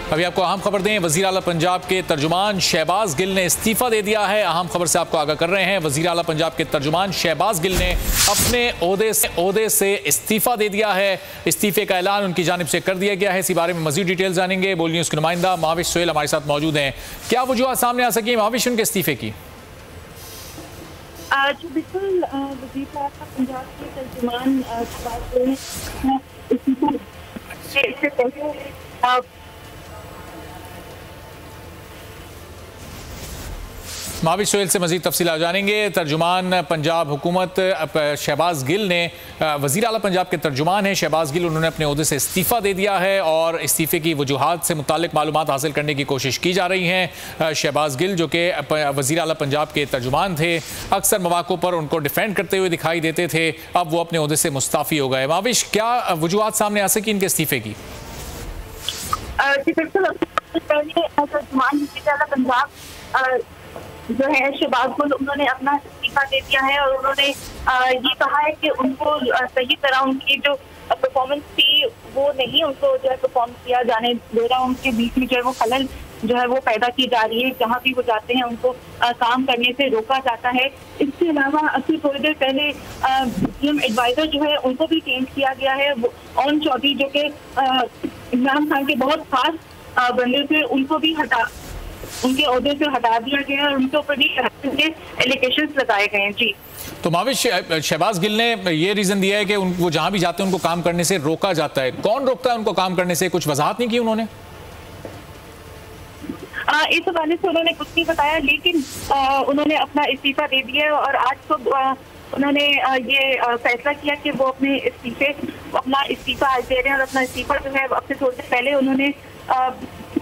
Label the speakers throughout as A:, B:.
A: अभी आपको अहम खबर दें, वज़ीर आला पंजाब के तर्जुमान शहबाज गिल ने इस्तीफ़ा दे दिया है। अहम खबर से आपको आगाह कर रहे हैं। वज़ीर आला पंजाब के तर्जुमान शहबाज गिल ने अपने ओहदे से इस्तीफ़ा दे दिया है। इस्तीफ़े का ऐलान उनकी जानिब से कर दिया गया है। इसी बारे में मज़ीद डिटेल जानेंगे। बोल न्यूज़ के नुमाइंदा महाविश सोहेल हमारे साथ मौजूद हैं। क्या वजूहत सामने आ सकी महाविश उनके इस्तीफ़े की?
B: जी बिल्कुल, वज़ीर आला पंजाब के तर्जुमान शहबाज गिल ने इस्तीफ़ा इससे पहले
A: महाविश सोहेल से मज़ीद तफसीलात जानेंगे। तर्जुमान पंजाब हुकूमत शहबाज गिल ने वज़ीर आला पंजाब के तर्जुमान हैं शहबाज गिल, उन्होंने अपने ओहदे से इस्तीफ़ा दे दिया है और इस्तीफ़े की वजूहात से मुताल्लिक़ मालूमात हासिल करने की कोशिश की जा रही हैं। शहबाज गिल जो कि वज़ीर आला पंजाब के तर्जुमान थे, अक्सर मौक़ों पर उनको डिफेंड करते हुए दिखाई देते थे, अब वो अपने ओहदे से मुस्ताफ़ी हो गए। महाविश, क्या वजूहात सामने आ सकी इनके इस्तीफ़े की?
B: जो है शहबाज गिल, उन्होंने अपना इस्तीफा दे दिया है और उन्होंने ये कहा है कि उनको सही तरह उनकी जो परफॉर्मेंस थी वो नहीं उनको जो है परफॉर्म किया जाने दे रहा। उनके बीच में जो है वो खलल जो है वो पैदा की जा रही है। जहाँ भी वो जाते हैं उनको काम करने से रोका जाता है। इसके अलावा अभी थोड़ी देर पहले सीएम एडवाइजर जो है उनको भी चेंज किया गया है। ओन चौधरी जो कि इमरान खान के बहुत खास बंदे थे, उनको भी उनके ओहदे से हटा दिया गया है और उनके ऊपर भी एलिगेशंस लगाए गए हैं। जी
A: तो महाविश, शहबाज गिल ने ये रीजन दिया है कि वो जहां भी जाते हैं उनको काम करने से रोका जाता है। कौन रोकता है उनको काम करने से? कुछ वजाहत नहीं की उन्होंने?
B: इस हवाले से उन्होंने कुछ नहीं बताया, लेकिन उन्होंने अपना इस्तीफा दे दिया और आज तो उन्होंने ये फैसला किया कि वो अपना इस्तीफा आज दे रहे हैं और अपना इस्तीफा जो है अब से थोड़ी देर पहले उन्होंने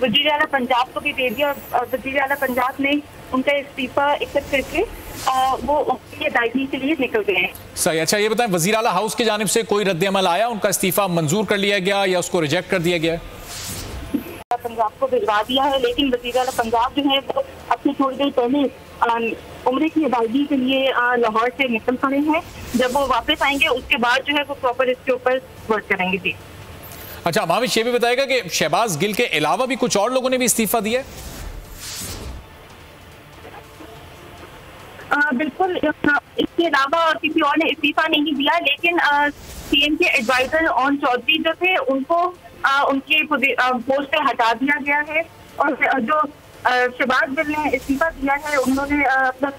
B: वज़ीर आला पंजाब को भी दे दिया और वज़ीर आला पंजाब ने उनका इस्तीफा एक्सेप्ट करके वो उनकी अदायगी के लिए निकल गए हैं।
A: सही। अच्छा, ये बताएं, वज़ीर आला हाउस की जानिब से कोई रद्द-ए-अमल आया? उनका इस्तीफा मंजूर कर लिया गया या उसको रिजेक्ट कर दिया गया?
B: पंजाब को भिजवा दिया है, लेकिन वज़ीर आला पंजाब जो है वो अपनी थोड़ी देर पहले उम्रे की अदायगी के लिए लाहौर से निकल पड़े हैं। जब वो वापस आएंगे उसके बाद जो है वो प्रॉपर इसके ऊपर वर्क करेंगे। जी
A: अच्छा, महाविश ये भी बताएगा कि शहबाज गिल के अलावा भी कुछ और लोगों ने भी इस्तीफा दिया है?
B: बिल्कुल, इसके अलावा और किसी और ने इस्तीफा नहीं दिया, लेकिन सीएम के एडवाइजर ओन चौधरी जो थे उनको उनकी पोस्ट से हटा दिया गया है और जो शहबाज गिल ने इस्तीफा दिया है उन्होंने अपना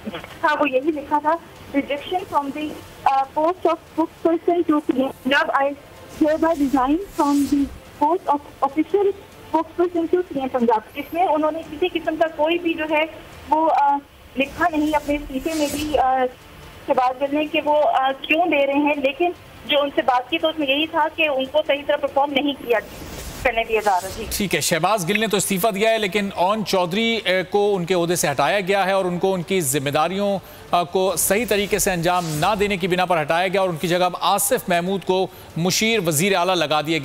B: था वो यही लिखा था, rejection from the post of spokesperson to Punjab, I hereby resign from the post of official spokesperson to CM Punjab. इसमें उन्होंने किसी किस्म का कोई भी जो है वो लिखा नहीं अपने इस्तीफे में भी शहबाज गिल ने कि वो क्यों दे रहे हैं, लेकिन जो उनसे बात की तो उसमें यही था कि उनको सही तरह परफॉर्म नहीं करने दिया जा रहा।
A: ठीक है, शहबाज गिल ने तो इस्तीफा दिया है, लेकिन ओन चौधरी को उनके ओहदे से हटाया गया है और उनको उनकी जिम्मेदारियों को सही तरीके से अंजाम ना देने की बिना पर हटाया गया और उनकी जगह अब आसिफ महमूद को मुशीर वजीर आला लगा दिया गया।